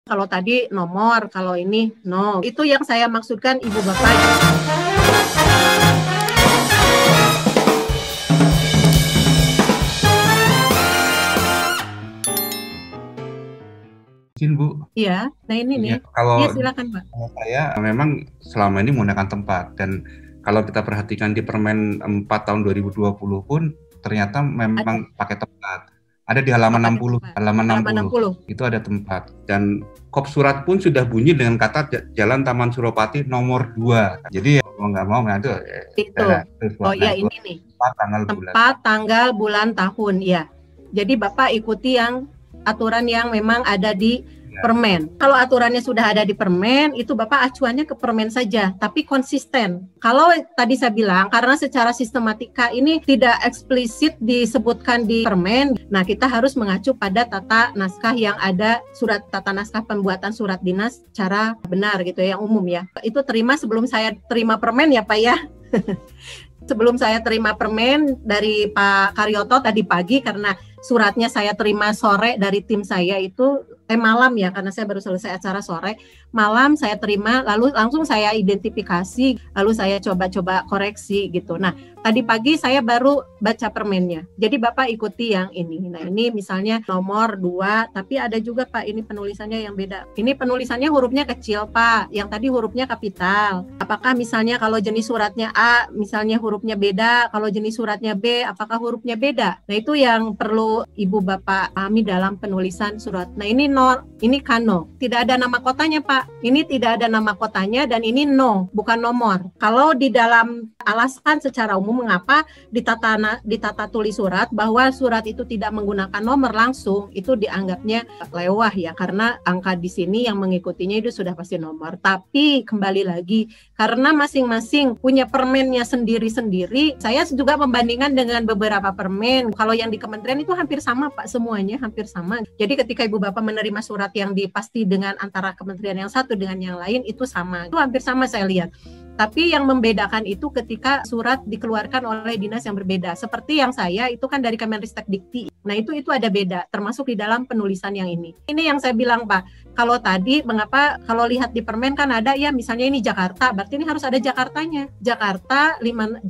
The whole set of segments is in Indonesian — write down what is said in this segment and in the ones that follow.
Kalau tadi nomor, kalau ini no. Itu yang saya maksudkan Ibu Bapak. Izin Bu. Iya, nah ini nih. Ya, kalau Iya silakan Pak. Saya memang selama ini menggunakan tempat, dan kalau kita perhatikan di Permen 4 tahun 2020 pun ternyata memang pakai tempat. Ada di halaman 60, halaman 60 itu ada tempat, dan kop surat pun sudah bunyi dengan kata Jalan Taman Suropati nomor 2. Jadi mau nggak mau itu. Oh iya, ini nih. Tempat, tanggal, bulan, tahun, ya. Jadi Bapak ikuti yang aturan yang memang ada di Permen. Kalau aturannya sudah ada di Permen, itu Bapak acuannya ke Permen saja, tapi konsisten. Kalau tadi saya bilang, karena secara sistematika ini tidak eksplisit disebutkan di Permen, nah kita harus mengacu pada tata naskah yang ada, surat tata naskah pembuatan surat dinas secara benar gitu ya, yang umum ya. Itu terima sebelum saya terima Permen ya Pak ya. Sebelum saya terima Permen dari Pak Karyoto tadi pagi, karena suratnya saya terima sore dari tim saya itu malam ya, karena saya baru selesai acara sore, malam saya terima, lalu langsung saya identifikasi, lalu saya coba-coba koreksi gitu. Nah, tadi pagi saya baru baca Permennya. Jadi Bapak ikuti yang ini. Nah, ini misalnya nomor 2, tapi ada juga Pak ini penulisannya yang beda. Ini penulisannya hurufnya kecil Pak, yang tadi hurufnya kapital. Apakah misalnya kalau jenis suratnya A, misalnya hurufnya beda, kalau jenis suratnya B, apakah hurufnya beda? Nah, itu yang perlu Ibu Bapak pahami dalam penulisan surat. Nah, ini kano. Tidak ada nama kotanya Pak. Ini tidak ada nama kotanya, dan ini no, bukan nomor. Kalau di dalam alasan secara umum mengapa ditata tulis surat bahwa surat itu tidak menggunakan nomor langsung, itu dianggapnya lewah ya, karena angka di sini yang mengikutinya itu sudah pasti nomor. Tapi kembali lagi, karena masing-masing punya permennya sendiri-sendiri, saya juga membandingkan dengan beberapa permen. Kalau yang di kementerian itu hampir sama Pak, semuanya hampir sama. Jadi ketika Ibu Bapak menerima surat yang dipasti dengan antara kementerian yang satu dengan yang lain, itu sama. Itu hampir sama saya lihat. Tapi yang membedakan itu ketika surat dikeluarkan oleh dinas yang berbeda. Seperti yang saya itu kan dari Kemenristek Dikti. Nah itu ada beda, termasuk di dalam penulisan yang ini. Ini yang saya bilang Pak, kalau tadi mengapa kalau lihat di Permen kan ada ya, misalnya ini Jakarta, berarti ini harus ada Jakartanya. Jakarta 5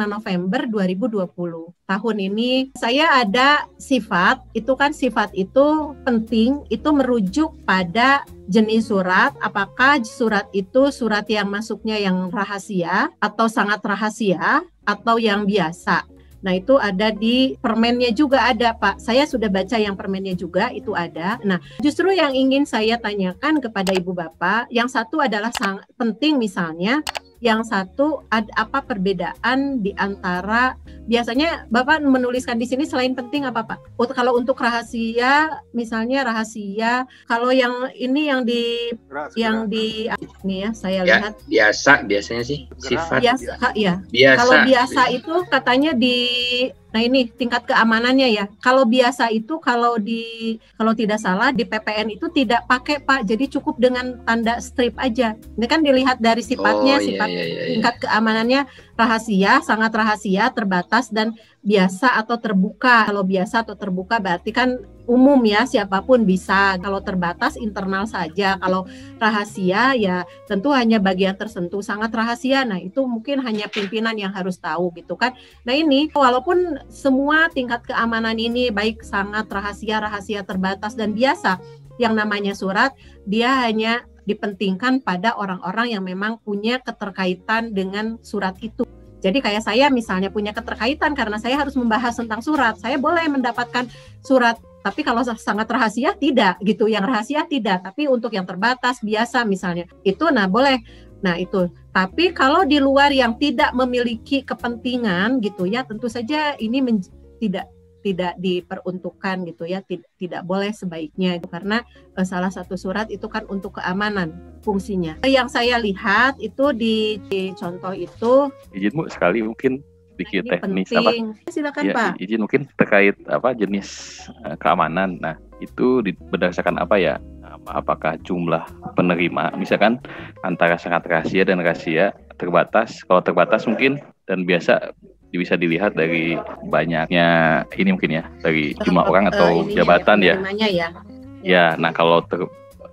November 2020. Tahun ini saya ada sifat, itu kan sifat itu penting, itu merujuk pada jenis surat, apakah surat itu surat yang masuknya yang rahasia atau sangat rahasia atau yang biasa. Nah itu ada di Permennya juga ada Pak. Saya sudah baca yang Permennya juga itu ada. Nah justru yang ingin saya tanyakan kepada Ibu Bapak, yang satu adalah sangat penting misalnya, yang satu apa perbedaan di antara, biasanya Bapak menuliskan di sini selain penting apa Pak? Kalau untuk rahasia, misalnya rahasia, kalau yang ini yang di ini ya saya lihat biasanya sih sifat biasa ya. Biasa. Kalau biasa itu katanya di, nah ini tingkat keamanannya ya. Kalau biasa itu kalau tidak salah di PPN itu tidak pakai Pak. Jadi cukup dengan tanda strip aja. Ini kan dilihat dari sifatnya, tingkat keamanannya rahasia, sangat rahasia, terbatas, dan biasa atau terbuka. Kalau biasa atau terbuka berarti kan umum ya, siapapun bisa. Kalau terbatas internal saja. Kalau rahasia ya tentu hanya bagian tertentu, sangat rahasia. Nah itu mungkin hanya pimpinan yang harus tahu gitu kan. Nah ini walaupun semua tingkat keamanan ini baik sangat rahasia, rahasia terbatas, dan biasa, yang namanya surat dia hanya dipentingkan pada orang-orang yang memang punya keterkaitan dengan surat itu. Jadi kayak saya misalnya punya keterkaitan karena saya harus membahas tentang surat, saya boleh mendapatkan surat. Tapi kalau sangat rahasia tidak gitu, yang rahasia tidak. Tapi untuk yang terbatas biasa misalnya itu nah boleh. Nah itu. Tapi kalau di luar yang tidak memiliki kepentingan gitu ya, tentu saja ini tidak diperuntukkan gitu ya, tidak boleh sebaiknya karena salah satu surat itu kan untuk keamanan fungsinya. Yang saya lihat itu di contoh itu, izin sekali mungkin sedikit teknis penting. Silakan ya, Pak. Izin mungkin terkait jenis keamanan. Nah itu berdasarkan apa ya? Apakah jumlah penerima, misalkan antara sangat rahasia dan rahasia terbatas. Kalau terbatas mungkin dan biasa bisa dilihat dari banyaknya ini mungkin ya, dari jumlah orang atau jabatan ya. Ya. Ya, nah kalau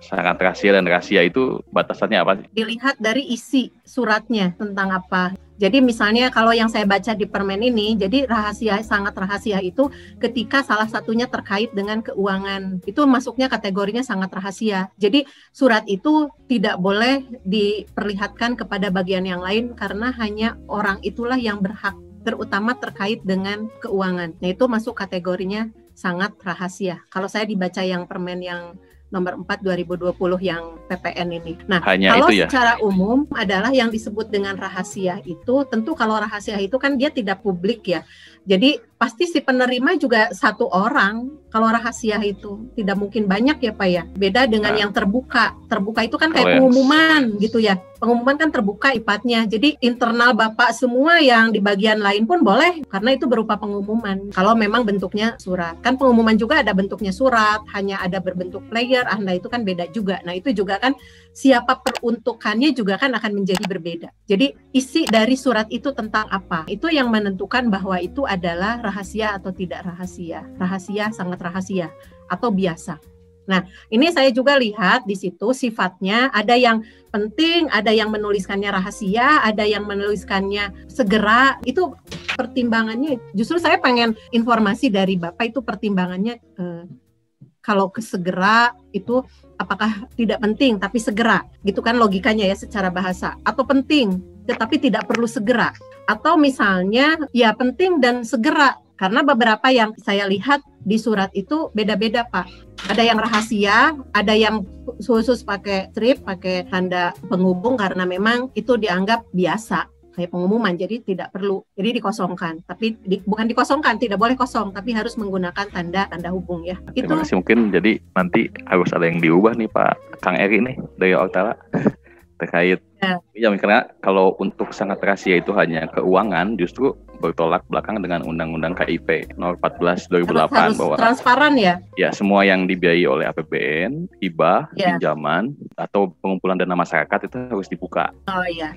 sangat rahasia dan rahasia itu batasannya apa sih? Dilihat dari isi suratnya tentang apa. Jadi misalnya kalau yang saya baca di permen ini, jadi rahasia, sangat rahasia itu ketika salah satunya terkait dengan keuangan. Itu masuknya kategorinya sangat rahasia. Jadi surat itu tidak boleh diperlihatkan kepada bagian yang lain karena hanya orang itulah yang berhak, terutama terkait dengan keuangan. Nah itu masuk kategorinya sangat rahasia. Kalau saya dibaca yang permen yang nomor 4 2020 yang PPN ini. Nah, hanya kalau itu ya? Secara umum adalah yang disebut dengan rahasia itu, tentu kalau rahasia itu kan dia tidak publik ya. Jadi pasti si penerima juga satu orang. Kalau rahasia itu tidak mungkin banyak ya Pak ya. Beda dengan yang terbuka. Terbuka itu kan kayak pengumuman gitu ya. Pengumuman kan terbuka ipatnya. Jadi internal Bapak semua yang di bagian lain pun boleh karena itu berupa pengumuman. Kalau memang bentuknya surat. Kan pengumuman juga ada bentuknya surat, hanya ada berbentuk player. Nah itu kan beda juga. Nah itu juga kan siapa peruntukannya juga kan akan menjadi berbeda. Jadi isi dari surat itu tentang apa? Itu yang menentukan bahwa itu adalah rahasia atau tidak rahasia. Rahasia, sangat rahasia atau biasa. Nah, ini saya juga lihat di situ sifatnya ada yang penting, ada yang menuliskannya rahasia, ada yang menuliskannya segera. Itu pertimbangannya. Justru saya pengen informasi dari Bapak itu pertimbangannya kalau segera itu apakah tidak penting tapi segera. Gitu kan logikanya ya secara bahasa. Atau penting tetapi tidak perlu segera. Atau misalnya ya penting dan segera. Karena beberapa yang saya lihat di surat itu beda-beda Pak. Ada yang rahasia, ada yang khusus pakai strip, pakai tanda penghubung karena memang itu dianggap biasa. Kayak pengumuman, jadi tidak perlu. Jadi dikosongkan. Tapi bukan dikosongkan, tidak boleh kosong. Tapi harus menggunakan tanda hubung ya. Terima kasih. Mungkin jadi nanti harus ada yang diubah nih Pak Kang Eri nih dari Oktala. Terkait ya karena kalau untuk sangat rahasia itu hanya keuangan justru bertolak belakang dengan Undang-Undang KIP nomor 14 2008 harus bahwa transparan ya. Ya semua yang dibiayai oleh APBN, hibah, pinjaman atau pengumpulan dana masyarakat itu harus dibuka. Oh iya.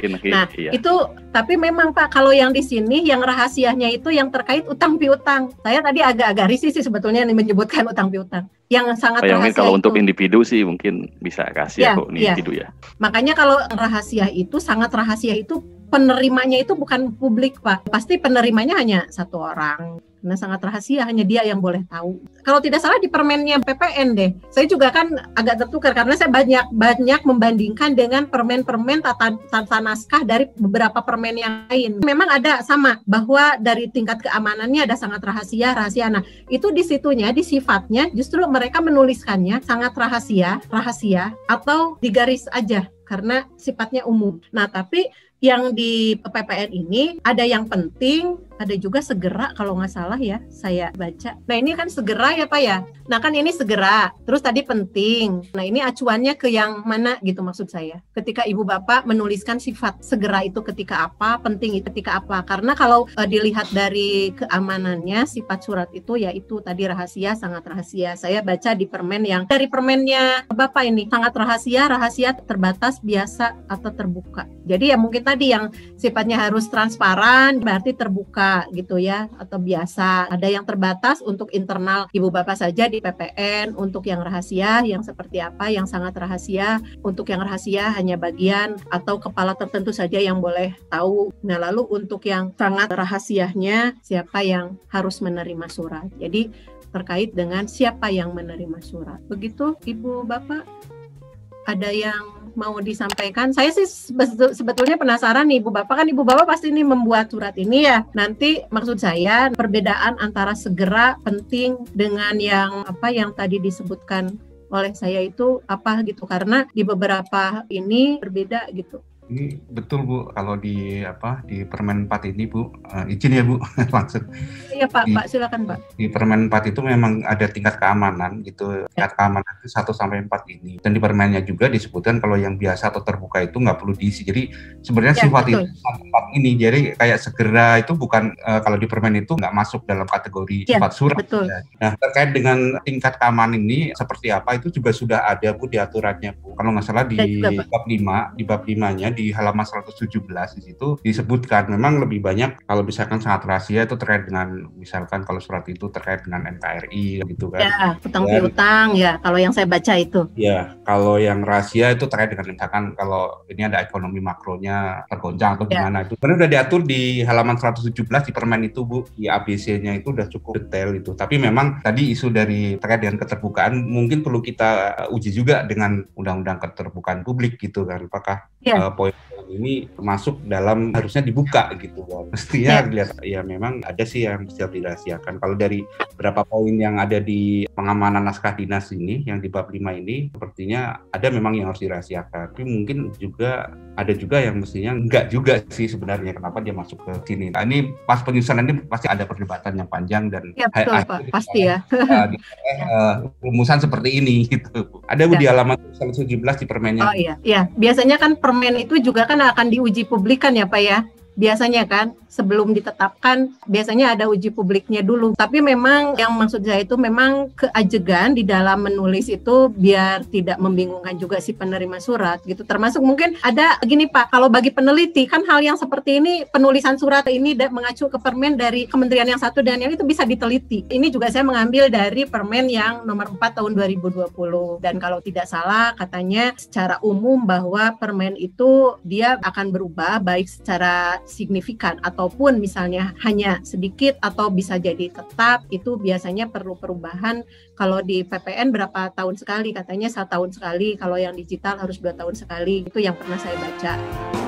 Itu tapi memang Pak kalau yang di sini yang rahasianya itu yang terkait utang piutang. Saya tadi agak risih sih sebetulnya menyebutkan utang piutang. Yang sangat rahasia mungkin kalau itu. Untuk individu sih mungkin bisa kasih individu ya. Makanya kalau rahasia itu sangat rahasia itu penerimanya itu bukan publik Pak. Pasti penerimanya hanya satu orang. Karena sangat rahasia hanya dia yang boleh tahu. Kalau tidak salah di permennya PPN deh. Saya juga kan agak tertukar karena saya banyak membandingkan dengan permen-permen tata naskah dari beberapa permen yang lain. Memang ada sama bahwa dari tingkat keamanannya ada sangat rahasia. Nah, itu di situnya di sifatnya justru mereka menuliskannya sangat rahasia atau digaris aja karena sifatnya umum. Nah, tapi yang di PPN ini ada yang penting, ada juga segera kalau nggak salah ya saya baca. Nah ini kan segera ya Pak ya. Nah kan ini segera, terus tadi penting. Nah ini acuannya ke yang mana gitu maksud saya. Ketika Ibu Bapak menuliskan sifat segera itu ketika apa, penting itu ketika apa. Karena kalau dilihat dari keamanannya sifat surat itu yaitu tadi rahasia, sangat rahasia. Saya baca di permen yang dari permennya Bapak ini sangat rahasia terbatas, biasa atau terbuka. Jadi ya mungkin tadi yang sifatnya harus transparan berarti terbuka gitu ya atau biasa. Ada yang terbatas untuk internal Ibu Bapak saja di PPN, untuk yang rahasia yang seperti apa, yang sangat rahasia, untuk yang rahasia hanya bagian atau kepala tertentu saja yang boleh tahu. Nah lalu untuk yang sangat rahasianya siapa yang harus menerima surat. Jadi terkait dengan siapa yang menerima surat. Begitu Ibu Bapak? Ada yang mau disampaikan? Saya sih sebetulnya penasaran nih Ibu Bapak, kan Ibu Bapak pasti ini membuat surat ini ya. Nanti maksud saya perbedaan antara segera, penting dengan yang apa yang tadi disebutkan oleh saya itu apa gitu, karena di beberapa ini berbeda gitu. Ini betul Bu, kalau di Permen 4 ini Bu, izin ya Bu langsung. Iya Pak, Pak silakan Pak. Di Permen 4 itu memang ada tingkat keamanan gitu, tingkat keamanan itu 1-4 ini. Dan di permennya juga disebutkan kalau yang biasa atau terbuka itu nggak perlu diisi. Jadi sebenarnya sifat itu 4 ini, jadi kayak segera itu bukan kalau di permen itu nggak masuk dalam kategori sifat surat. Betul. Ya. Nah terkait dengan tingkat keamanan ini seperti apa itu juga sudah ada Bu di aturannya Bu. Kalau nggak salah di bab 5, di bab 5-nya di halaman 117 di situ disebutkan memang lebih banyak kalau misalkan sangat rahasia itu terkait dengan misalkan kalau surat itu terkait dengan NKRI gitu kan. Ya, utang piutang ya kalau yang saya baca itu. Ya, kalau yang rahasia itu terkait dengan misalkan kalau ini ada ekonomi makronya tergoncang atau gimana itu. Karena udah diatur di halaman 117 di permen itu Bu, di ABC-nya itu udah cukup detail itu. Tapi memang tadi isu dari terkait dengan keterbukaan mungkin perlu kita uji juga dengan undang-undang keterbukaan publik gitu kan. Apakah poin ini masuk dalam harusnya dibuka gitu kan. Mestinya dilihat ya memang ada sih yang bisa dirahasiakan. Kalau dari berapa poin yang ada di pengamanan naskah dinas ini yang di bab 5 ini sepertinya ada memang yang harus dirahasiakan. Tapi mungkin juga ada juga yang mestinya enggak juga sih sebenarnya kenapa dia masuk ke sini. Nah, ini pas penyusunan ini pasti ada perdebatan yang panjang dan betul, Pak. Pasti ya. Rumusan seperti ini gitu. Ada Bu di halaman 117 di permennya. Oh iya, biasanya kan permen itu juga kan akan diuji publikan ya Pak ya. Biasanya kan sebelum ditetapkan biasanya ada uji publiknya dulu. Tapi memang yang maksud saya itu memang keajegan di dalam menulis itu biar tidak membingungkan juga si penerima surat gitu. Termasuk mungkin ada gini Pak, kalau bagi peneliti kan hal yang seperti ini penulisan surat ini mengacu ke permen dari kementerian yang satu dan yang itu bisa diteliti. Ini juga saya mengambil dari permen yang nomor 4 tahun 2020 dan kalau tidak salah katanya secara umum bahwa permen itu dia akan berubah baik secara signifikan ataupun misalnya hanya sedikit atau bisa jadi tetap, itu biasanya perlu perubahan. Kalau di PPN berapa tahun sekali, katanya 1 tahun sekali, kalau yang digital harus 2 tahun sekali, itu yang pernah saya baca.